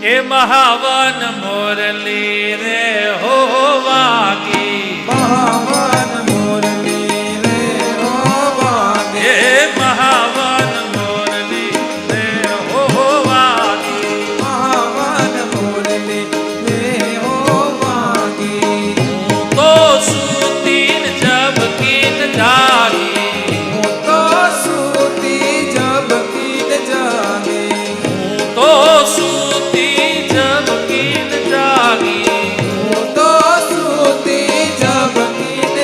એ મહાવન મોરલી રે હો વાગી, મહાવન મોરલી રે હો વાગે, એ મહાવન મોરલી રે હો વાગી, મહાવન મોરલી રે હો વાગે. હું તો સૂતીન ઝબકીન જાગી, હું તો સૂતી ઝબકીન જાગે, હું તો સૂતી ઝબકીન જાગી, હું તો સૂતી ઝબકીન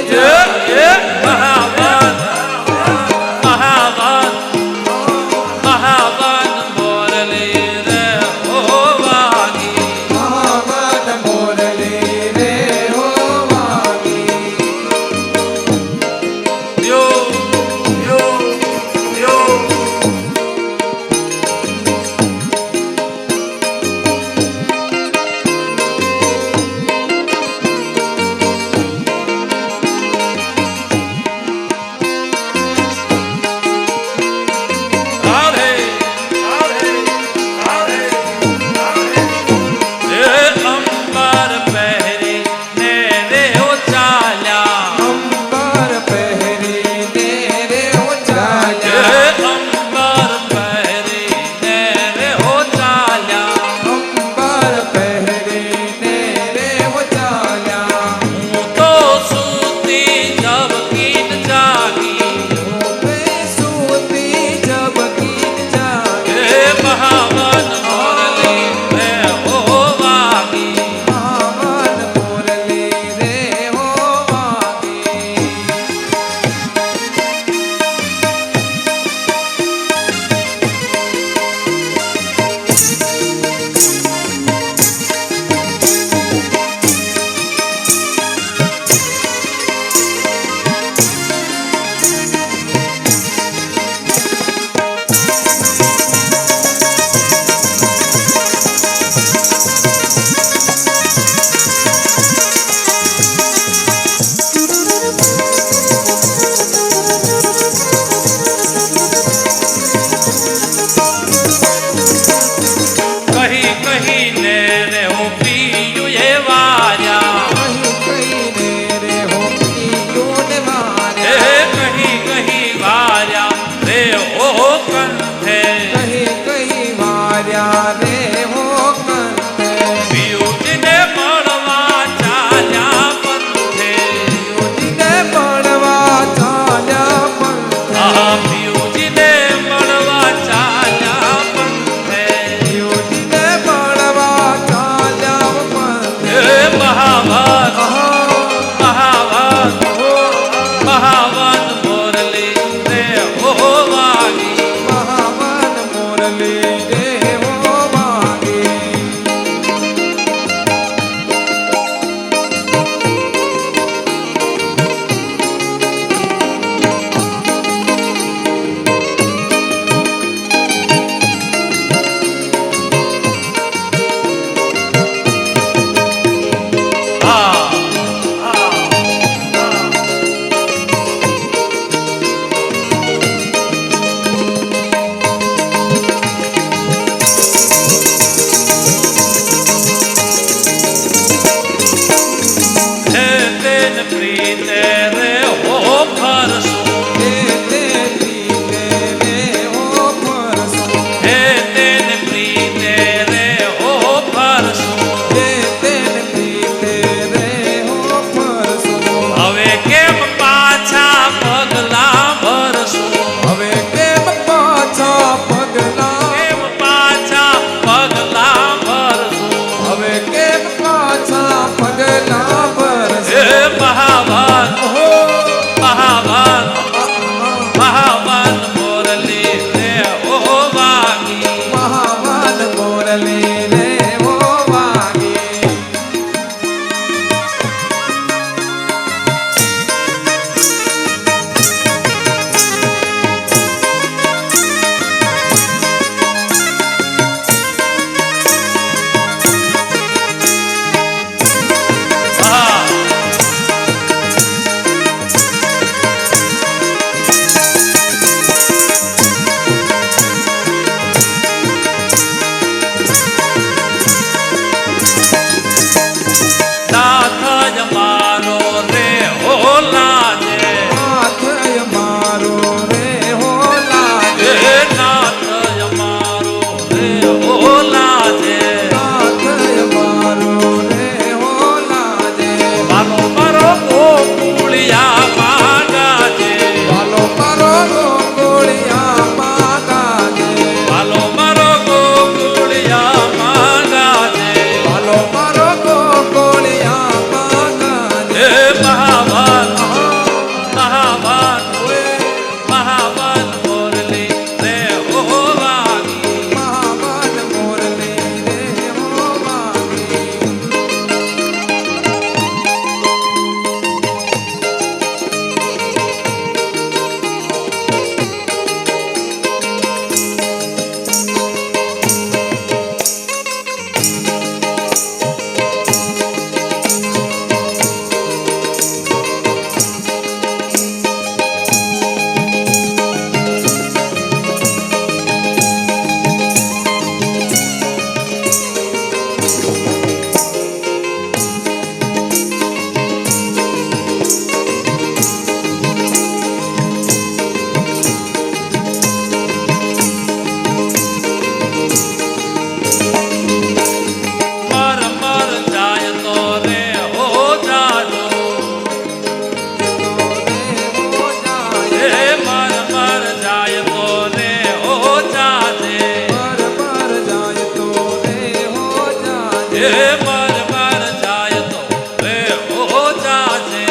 બાર બાર જાય તો રે હો જાજે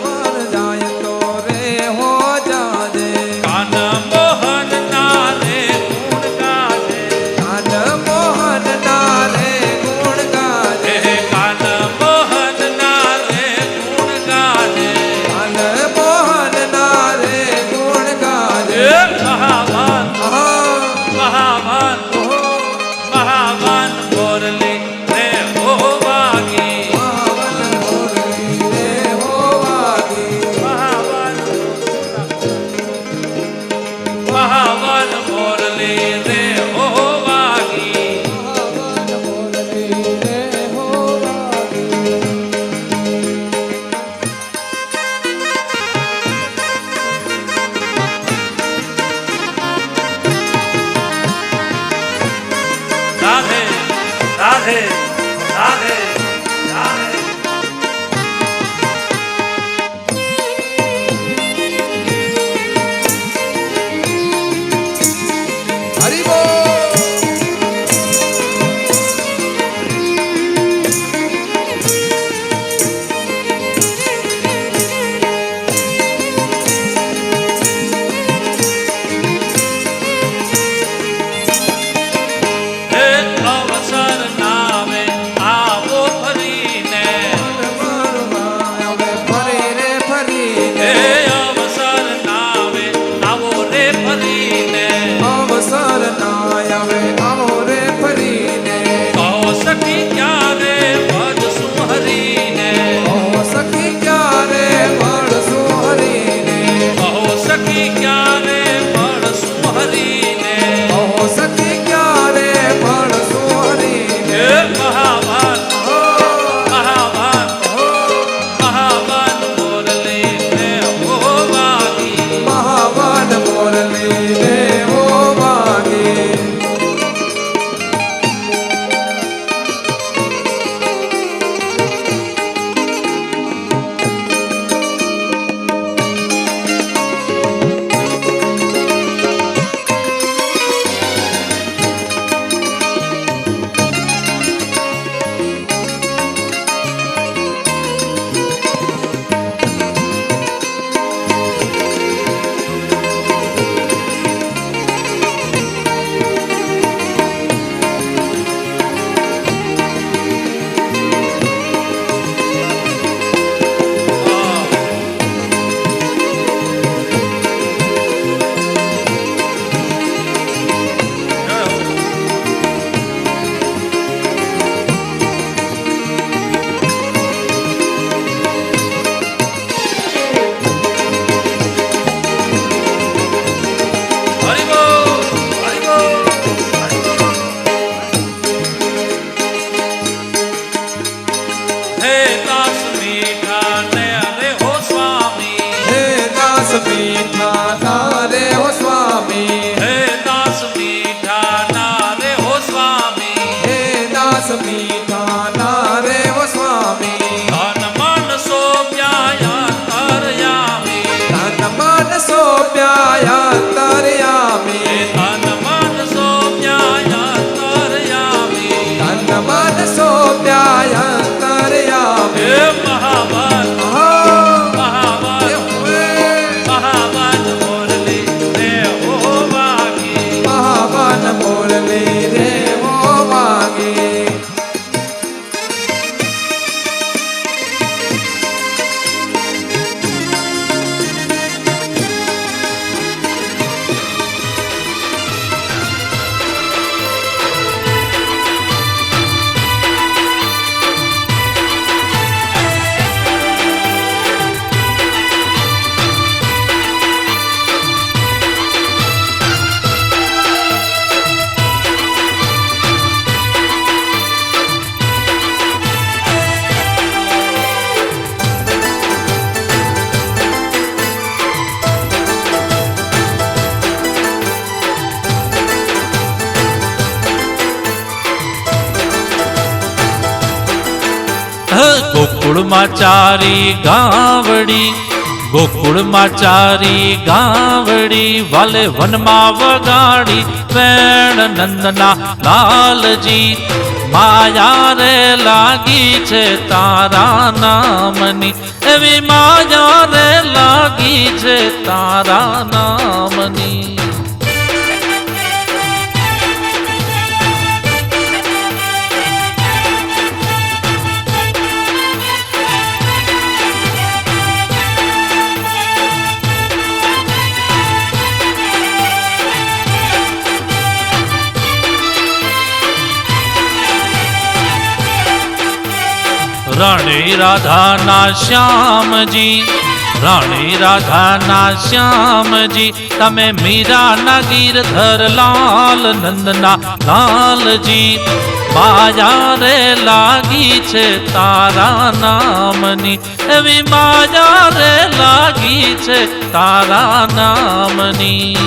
વાર જાય તો રે હો જાજે કાન મોહન ના રે ગુણ ગાજે કાન મોહન ના રે ગુણ ગાજે કાન મોહન ના રે ગુણ ગાજે કાન મોહન ના રે ગુણ ગાજે મહાવાન આહા મહાવાન મહાવાન મોરલી રે હો વાગી પાવન મોરલી રે હો વાગી મહાવાન મહાવાન મોરલી રે હો વાગી પાવન મોરલી રે હો વાગી રાધે રાધે રાધે રાધે હરિ બોલ હે અવસર નાવે આવો ફરીને હવે ફરી રે ફરીને હે અવસર નાવે આવો રે ફરીને અવસર ના આવે આવો રે ફરીને કહો સખી ક્યારે ભજશું હરીને ઓ સખી ક્યારે મળશું હરીને કહો સખી ક્યારે ભજશું હરીને ઓ સખી ક્યારે મળશું હરીને હે મહાવાન હો મહાવાન હો મહાવાન મોરલી રે હો વાગી મહાવાન મોરલી રે હો વાગી હરિ બોલ હરિ બોલ હરિ બોલ હે દાસ મીઠા ને રે હો સ્વામી હે દાસ મીઠા તારે હો સ્વામી હે દાસ મીઠા ના રે હો સ્વામી હે દાસ મીઠા તારે હો સ્વામી ધન મન સોપ્યા અંતરયામી તન મન સોપ્યા અંતર્યામી ધન મન સોપ્યા અંતરયામી તન મન સોપ્યા અંતર્યામી હે મહાવાન આહા મહાવાન મહાવાન મોરલી રે હો વાગી મહાવાન મોરલી રે હો વાગી ગોકુળમાં ચારી ગાવડી ગોકુળમાં ચારી ગાવડી વાલે વનમાં વગાડી વેણ નંદના લાલજી માયા રે લાગી છે તારા નામની, એવી માયા રે લાગી છે તારા નામની. રાણી રાધાના શ્યામજી, રાણી રાધાના શ્યામજી, તમે મીરાના ગીરધર લાલ નંદના લાલજી. માયા રે લાગી છે તારા નામની, એવી માયા રે લાગી છે તારા નામની.